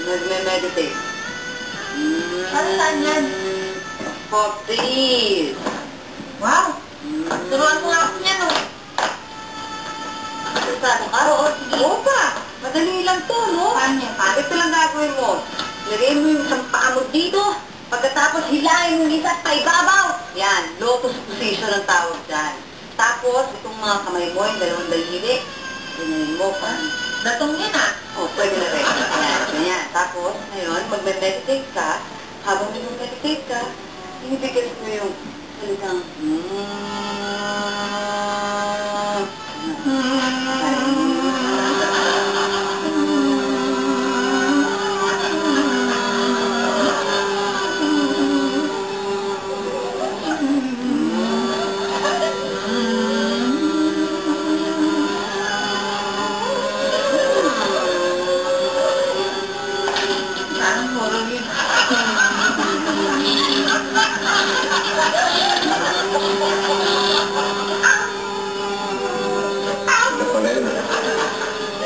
Nagme-meditate. Para saan yan? For please. Wow! Turuan mo nga ako niyan, no? Saan ka? Oo, sige. Oo pa. Madali lang to, no? Paano yan? Ito lang gagawin mo. Lagyan mo yung isang paa mo dito. Pagkatapos hilahin mo yung isa pa ibabaw. Yan, lotus position ang tawag dyan. Tapos, itong mga kamay mo, yung dalawang daliri. Ganyan mo pa. Datong yan, ah. O, pwede na rin. Yan, ganyan. Tapos, ngayon, magme-meditate ka. Habang nag-meditate ka, inibigay mo yung salitang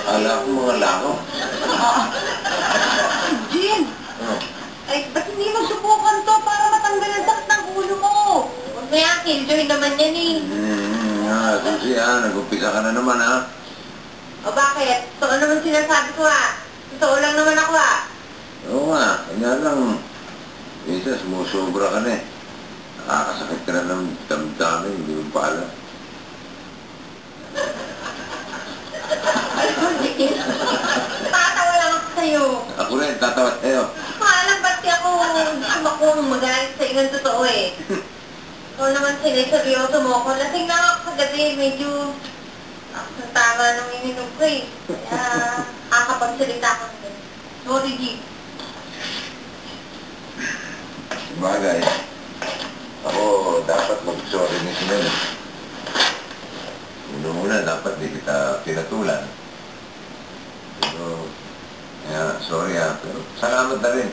Akala ko mga lako. Jean! Ay, ba't hindi mo subukan to para matanggal ang sakit ng ulo mo? Huwag mo yan, killjoy naman yan, eh. Susi nag-umpisa ka na naman ha. O bakit? Totoo naman sinasabi ko, ah. Totoo lang naman ako, ah. Oo nga, kanya lang. Minsan sumusobra ka na eh. Nakakasakit ka na ng damdamin, hindi mo pa alam. Tatawa lang ako sa'yo. Ako rin, tatawat sa'yo. Maalam ba't ako gusto ko magalit sa'yo ng totoo, eh. Ikaw naman seryoso mo ako. Lasing lang ako kagabi, medyo ang tama nung ininom ko, eh. Kaya kakapagsalita ko na. Sorry, G. Bagay. Ako, dapat mag-sorry ni Sinel. Una-una, dapat di kita pinatulan. Pero, sorry pero salamat na rin.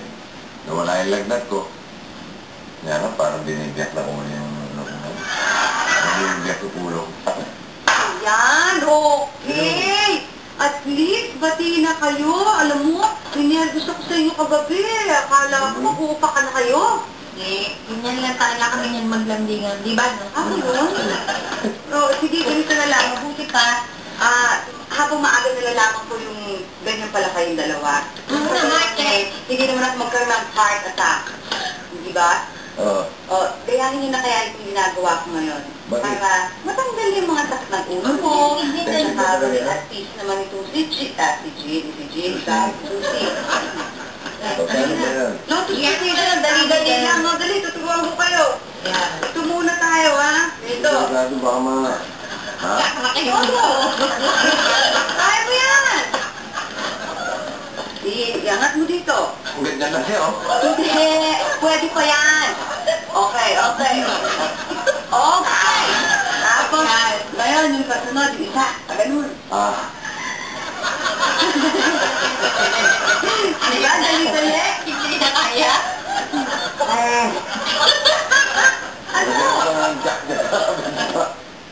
Nawala yung lagnat ko. Kaya nga, parang binibyak na ko yung binibyak yung ulo. Yan, okay! At least, bati na kayo. Alam mo, ganyan gusto ko sa inyo kagabi. Akala ko mag-uupa ka na kayo. Eh, ganyan lang talaga kami yan maglambingan. Di ba, no? Ako yun? O, sige, ganito na lang. Mabuti pa. Habang maaga nalalaman ko yung ganyan pala kayong dalawa. Hindi naman ako magkaroon ng heart attack. Di ba? Oo. O, gayahin niyo na kaya itong ginagawa ko ngayon. Bakit? Para matanggal yung mga sakit ng ulo mo. At saka at peace naman itong si Jean, si Susie. Pagkano ba yan? Lotus position, dali-dali lang. No, dali, tuturuan ko kayo. Ito muna tayo, ha? Ito. Sigurado baka mga... Ha? Kaya mo yan! Iangat mo dito. Ang ganda na siya, oh. Hindi, pwede pa yan. Okay. Okay. Tapos, ngayon yung kasunod, yung isa. Ganun. Diba, dali-dali? Hindi na kaya? Ano?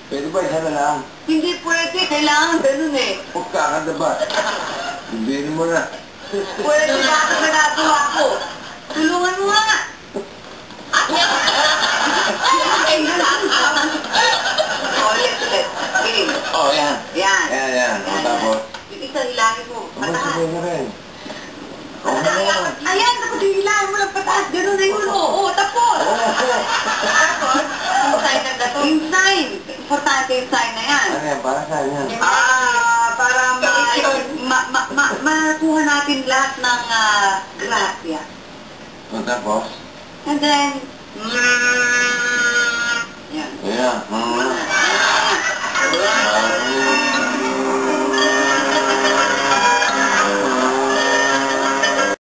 Pwede ba isa na lang? Hindi pwede, kailangan ganun eh. Huwag kakanda ba? Sabihin mo na. Pwede ba ako ginagawa ko? Tulungan mo nga. Ulit. Game. Oh, yan. Yan. Yan. O, tapos? Yung isa hilangin mo. Ano Pataas. sabihin mo rin? Oo na yan. Ayan, tapos yung hilangin mo lang pataas. Ganun na yun. Oo, tapos. Tapos, yung sign na gato. Yung sign. Importante yung sign na yan. Ano yan? Para saan yan? Para makuha natin lahat ng grasya. O, tapos? And then, yan. Ayan.